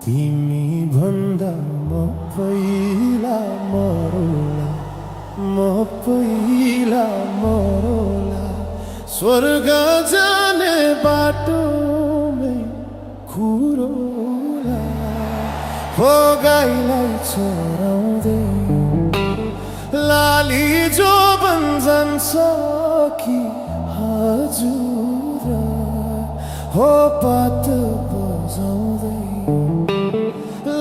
तिमी भन्दा म पहिला मरौला म पहिला मरौला स्वर्ग जाने बाटोमै खुरौला हो गाईलाई चराउँदै लाली जो जान्छ कि हजुर हो पात बजाउँदै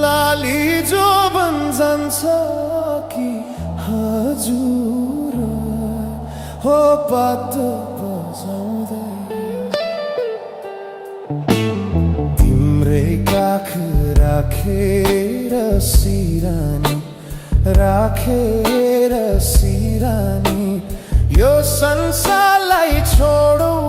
लाली जो जान्छ कि हजुर हो पात बजाउँदै तिम्रै काख राखेर सिरानी राखेर सिरानी यो संसारलाई छोडौँ